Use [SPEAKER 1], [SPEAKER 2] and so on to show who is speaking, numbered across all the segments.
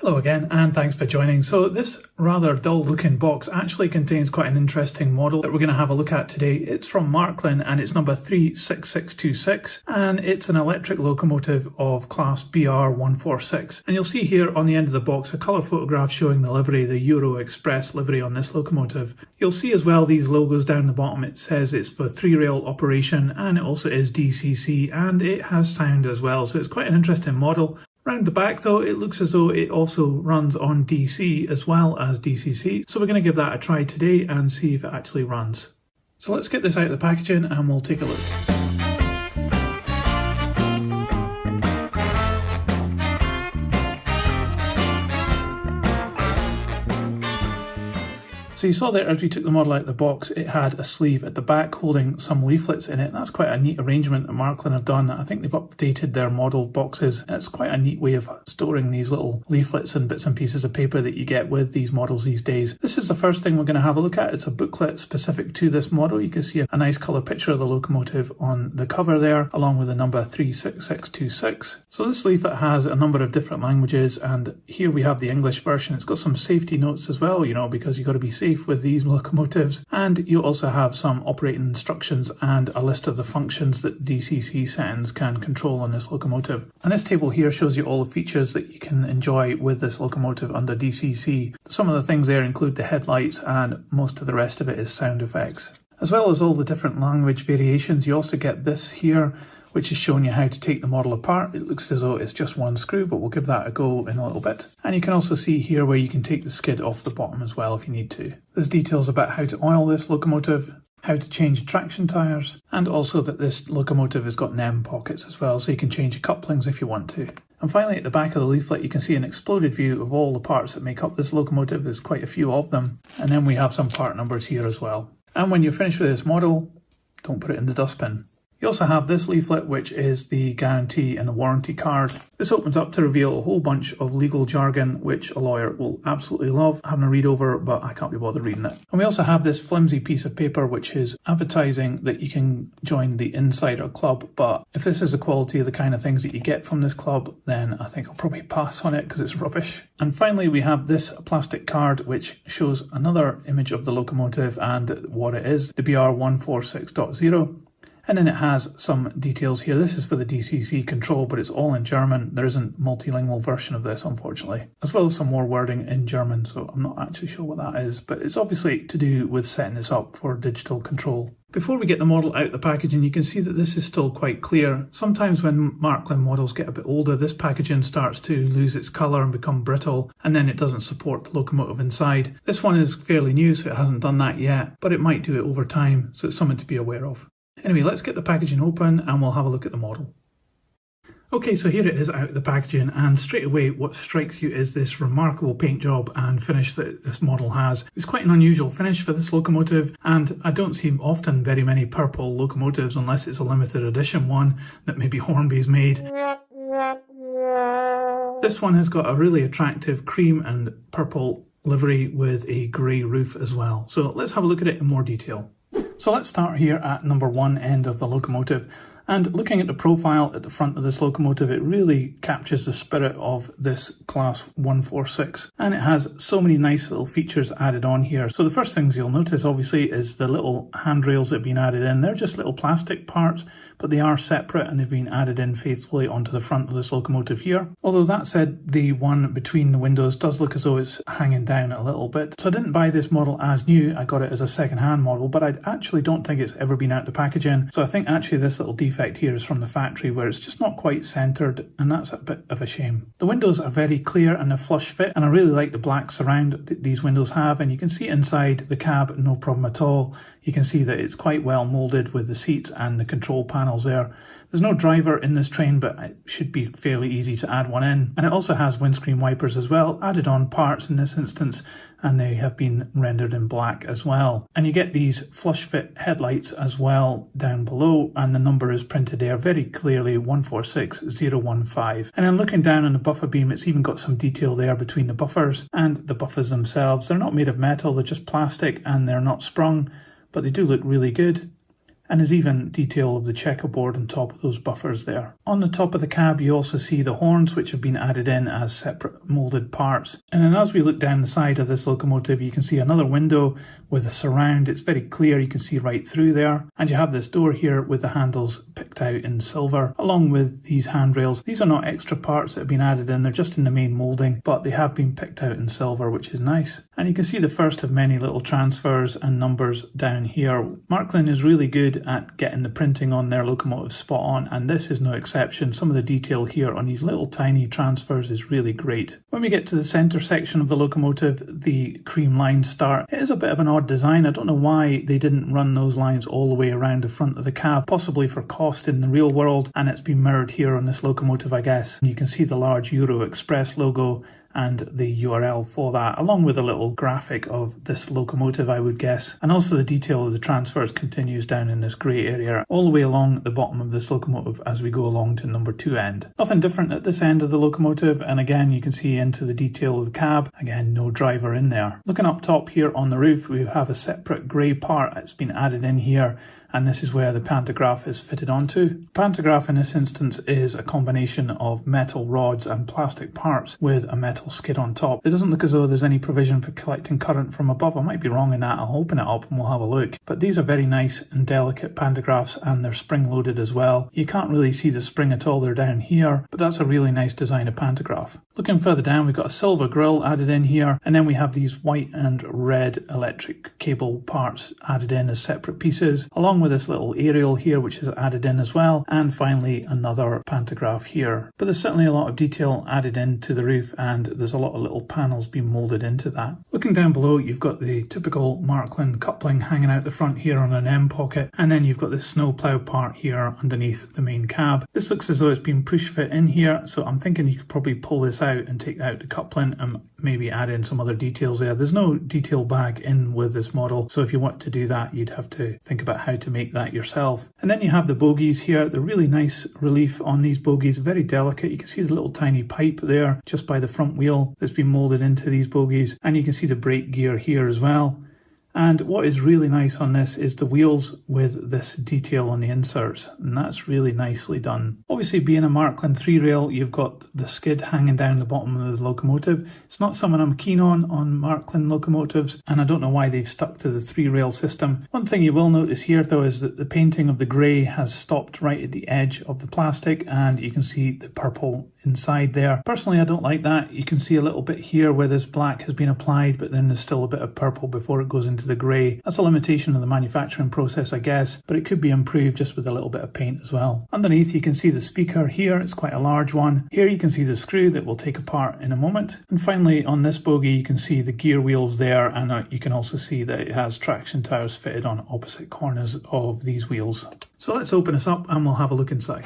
[SPEAKER 1] Hello again, and thanks for joining. So this rather dull looking box actually contains quite an interesting model that we're going to have a look at today. It's from Märklin and it's number 36626, and it's an electric locomotive of class BR146. And you'll see here on the end of the box a colour photograph showing the livery, the Euro Express livery on this locomotive. You'll see as well these logos down the bottom. It says it's for 3-rail operation, and it also is DCC, and it has sound as well. So it's quite an interesting model. Round the back though, it looks as though it also runs on DC as well as DCC, so we're going to give that a try today and see if it actually runs. So let's get this out of the packaging and we'll take a look. So you saw there as we took the model out of the box, it had a sleeve at the back holding some leaflets in it. That's quite a neat arrangement that Märklin have done. I think they've updated their model boxes. It's quite a neat way of storing these little leaflets and bits and pieces of paper that you get with these models these days. This is the first thing we're going to have a look at. It's a booklet specific to this model. You can see a nice colour picture of the locomotive on the cover there, along with the number 36626. So this leaflet has a number of different languages, and here we have the English version. It's got some safety notes as well, you know, because you've got to be safe with these locomotives, and you also have some operating instructions and a list of the functions that DCC settings can control on this locomotive. And this table here shows you all the features that you can enjoy with this locomotive under DCC. Some of the things there include the headlights, and most of the rest of it is sound effects. As well as all the different language variations, you also get this here, which is showing you how to take the model apart. It looks as though it's just one screw, but we'll give that a go in a little bit. And you can also see here where you can take the skid off the bottom as well if you need to. There's details about how to oil this locomotive, how to change traction tyres, and also that this locomotive has got NEM pockets as well, so you can change couplings if you want to. And finally, at the back of the leaflet, you can see an exploded view of all the parts that make up this locomotive. There's quite a few of them. And then we have some part numbers here as well. And when you're finished with this model, don't put it in the dustbin. You also have this leaflet, which is the guarantee and the warranty card. This opens up to reveal a whole bunch of legal jargon, which a lawyer will absolutely love having a read over, but I can't be bothered reading it. And we also have this flimsy piece of paper, which is advertising that you can join the Insider Club. But if this is the quality of the kind of things that you get from this club, then I think I'll probably pass on it because it's rubbish. And finally, we have this plastic card, which shows another image of the locomotive and what it is, the BR146.0. And then it has some details here. This is for the DCC control, but it's all in German. There isn't a multilingual version of this, unfortunately, as well as some more wording in German, so I'm not actually sure what that is, but it's obviously to do with setting this up for digital control. Before we get the model out of the packaging, you can see that this is still quite clear. Sometimes when Märklin models get a bit older, this packaging starts to lose its colour and become brittle, and then it doesn't support the locomotive inside. This one is fairly new, so it hasn't done that yet, but it might do it over time, so it's something to be aware of. Anyway, let's get the packaging open and we'll have a look at the model. Okay, so here it is out of the packaging, and straight away what strikes you is this remarkable paint job and finish that this model has. It's quite an unusual finish for this locomotive, and I don't see often very many purple locomotives unless it's a limited edition one that maybe Hornby's made. This one has got a really attractive cream and purple livery with a grey roof as well. So let's have a look at it in more detail. So let's start here at number 1 end of the locomotive, and looking at the profile at the front of this locomotive, it really captures the spirit of this class 146, and it has so many nice little features added on here. So the first things you'll notice obviously is the little handrails that have been added in. They're just little plastic parts, but they are separate and they've been added in faithfully onto the front of this locomotive here. Although that said, the one between the windows does look as though it's hanging down a little bit. So I didn't buy this model as new, I got it as a second-hand model, but I actually don't think it's ever been out the packaging. So I think actually this little defect here is from the factory, where it's just not quite centred, and that's a bit of a shame. The windows are very clear and a flush fit, and I really like the black surround that these windows have, and you can see inside the cab no problem at all. You can see that it's quite well moulded with the seats and the control panels there. There's no driver in this train, but it should be fairly easy to add one in. And it also has windscreen wipers as well, added on parts in this instance, and they have been rendered in black as well. And you get these flush fit headlights as well down below, and the number is printed there very clearly, 146015. And then looking down on the buffer beam, it's even got some detail there between the buffers and the buffers themselves. They're not made of metal, they're just plastic, and they're not sprung, but they do look really good. and there's even detail of the checkerboard on top of those buffers there. On the top of the cab you also see the horns, which have been added in as separate moulded parts. And then as we look down the side of this locomotive, you can see another window with a surround. It's very clear, you can see right through there. And you have this door here with the handles picked out in silver, along with these handrails. These are not extra parts that have been added in, they're just in the main moulding, but they have been picked out in silver, which is nice. And you can see the first of many little transfers and numbers down here. Märklin is really good at getting the printing on their locomotives spot on, and this is no exception. Some of the detail here on these little tiny transfers is really great. When we get to the centre section of the locomotive, the cream lines start. It is a bit of an odd design. I don't know why they didn't run those lines all the way around the front of the cab, possibly for cost in the real world, and it's been mirrored here on this locomotive, I guess. And you can see the large Euro Express logo and the URL for that, along with a little graphic of this locomotive, I would guess. And also the detail of the transfers continues down in this grey area all the way along the bottom of this locomotive as we go along to number 2 end. Nothing different at this end of the locomotive, and again you can see into the detail of the cab. Again, no driver in there. Looking up top here on the roof, we have a separate grey part that's been added in here, and this is where the pantograph is fitted onto. The pantograph in this instance is a combination of metal rods and plastic parts with a metal skid on top. It doesn't look as though there's any provision for collecting current from above. I might be wrong in that. I'll open it up and we'll have a look. But these are very nice and delicate pantographs, and they're spring loaded as well. You can't really see the spring at all, they're down here, but that's a really nice design of pantograph. Looking further down, we've got a silver grille added in here, and then we have these white and red electric cable parts added in as separate pieces, along with this little aerial here which is added in as well, and finally another pantograph here. But there's certainly a lot of detail added into the roof, and there's a lot of little panels being moulded into that. Looking down below, you've got the typical Märklin coupling hanging out the front here on an M pocket, and then you've got this snowplow part here underneath the main cab. This looks as though it's been push fit in here, so I'm thinking you could probably pull this out and take out the coupling and maybe add in some other details there. There's no detail bag in with this model, so if you want to do that, you'd have to think about how to make that yourself. And then you have the bogies here. The really nice relief on these bogies, very delicate. You can see the little tiny pipe there just by the front wheel that's been moulded into these bogies, and you can see the brake gear here as well. And what is really nice on this is the wheels with this detail on the inserts, and that's really nicely done. Obviously, being a Märklin 3-rail, you've got the skid hanging down the bottom of the locomotive. It's not something I'm keen on Märklin locomotives, and I don't know why they've stuck to the 3-rail system. One thing you will notice here though is that the painting of the grey has stopped right at the edge of the plastic, and you can see the purple inside there. Personally, I don't like that. You can see a little bit here where this black has been applied, but then there's still a bit of purple before it goes into the grey. That's a limitation of the manufacturing process, I guess, but it could be improved just with a little bit of paint as well. Underneath you can see the speaker here. It's quite a large one. Here you can see the screw that we'll take apart in a moment. And finally on this bogie you can see the gear wheels there, and you can also see that it has traction tires fitted on opposite corners of these wheels. So let's open this up and we'll have a look inside.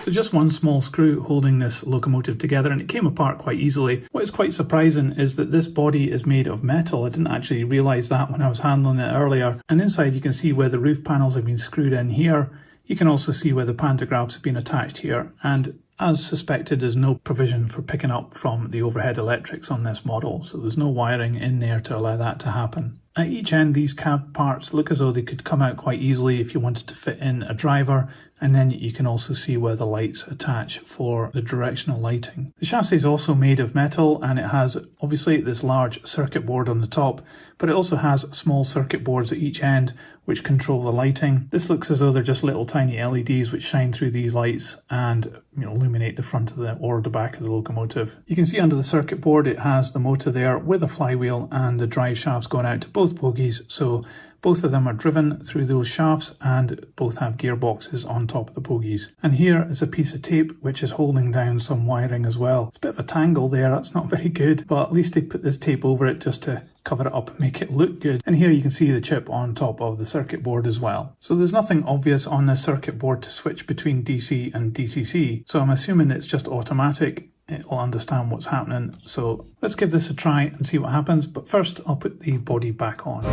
[SPEAKER 1] So just one small screw holding this locomotive together, and it came apart quite easily. What is quite surprising is that this body is made of metal. I didn't actually realise that when I was handling it earlier. And inside you can see where the roof panels have been screwed in here. You can also see where the pantographs have been attached here, and as suspected, there's no provision for picking up from the overhead electrics on this model, so there's no wiring in there to allow that to happen. At each end, these cab parts look as though they could come out quite easily if you wanted to fit in a driver, and then you can also see where the lights attach for the directional lighting. The chassis is also made of metal, and it has obviously this large circuit board on the top, but it also has small circuit boards at each end which control the lighting. This looks as though they're just little tiny LEDs which shine through these lights and illuminate the front of the or the back of the locomotive. You can see under the circuit board it has the motor there with a flywheel and the drive shafts going out to both bogies, so both of them are driven through those shafts and both have gearboxes on top of the bogies. And here is a piece of tape which is holding down some wiring as well. It's a bit of a tangle there, that's not very good, but at least they put this tape over it just to cover it up and make it look good. And here you can see the chip on top of the circuit board as well. So there's nothing obvious on this circuit board to switch between DC and DCC, so I'm assuming it's just automatic. It'll understand what's happening. So let's give this a try and see what happens, but first I'll put the body back on.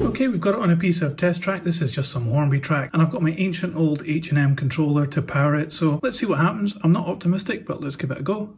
[SPEAKER 1] Okay, we've got it on a piece of test track. This is just some Hornby track, and I've got my ancient old H&M controller to power it, so let's see what happens. I'm not optimistic, but let's give it a go.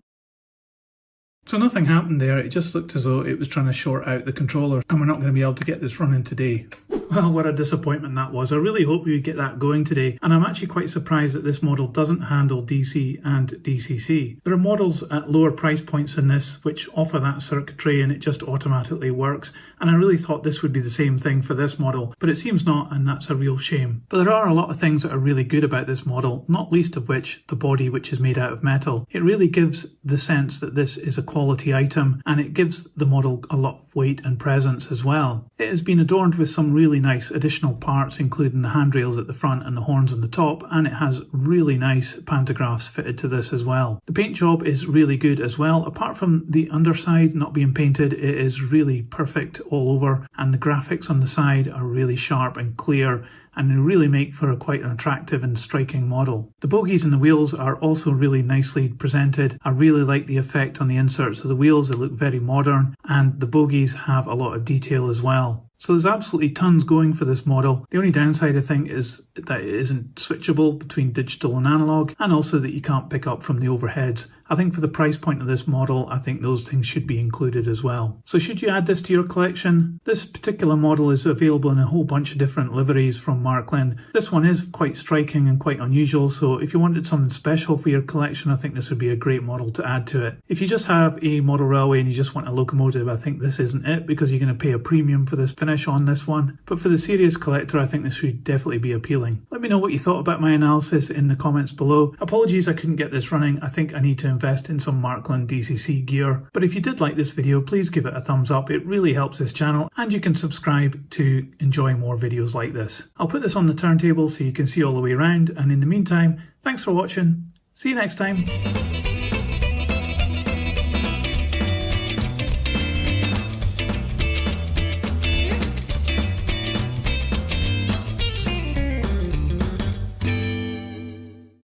[SPEAKER 1] So nothing happened there, it just looked as though it was trying to short out the controller, and we're not going to be able to get this running today. Well, what a disappointment that was. I really hope we get that going today, and I'm actually quite surprised that this model doesn't handle DC and DCC. There are models at lower price points than this which offer that circuitry and it just automatically works, and I really thought this would be the same thing for this model, but it seems not, and that's a real shame. But there are a lot of things that are really good about this model, not least of which the body, which is made out of metal. It really gives the sense that this is a quality item, and it gives the model a lot of weight and presence as well. It has been adorned with some really nice additional parts, including the handrails at the front and the horns on the top, and it has really nice pantographs fitted to this as well. The paint job is really good as well. Apart from the underside not being painted, it is really perfect all over, and the graphics on the side are really sharp and clear, and they really make for quite an attractive and striking model. The bogies and the wheels are also really nicely presented. I really like the effect on the inserts of the wheels. They look very modern, and the bogies have a lot of detail as well. So there's absolutely tons going for this model. The only downside, I think, is that it isn't switchable between digital and analog, and also that you can't pick up from the overheads. I think for the price point of this model, I think those things should be included as well. So should you add this to your collection? This particular model is available in a whole bunch of different liveries from Märklin. This one is quite striking and quite unusual, so if you wanted something special for your collection, I think this would be a great model to add to it. If you just have a model railway and you just want a locomotive, I think this isn't it, because you're going to pay a premium for this finish on this one. But for the serious collector, I think this would definitely be appealing. Let me know what you thought about my analysis in the comments below. Apologies I couldn't get this running. I think I need to invest in some Märklin DCC gear. But if you did like this video, please give it a thumbs up. It really helps this channel, and you can subscribe to enjoy more videos like this. I'll put this on the turntable so you can see all the way around, and in the meantime, thanks for watching. See you next time.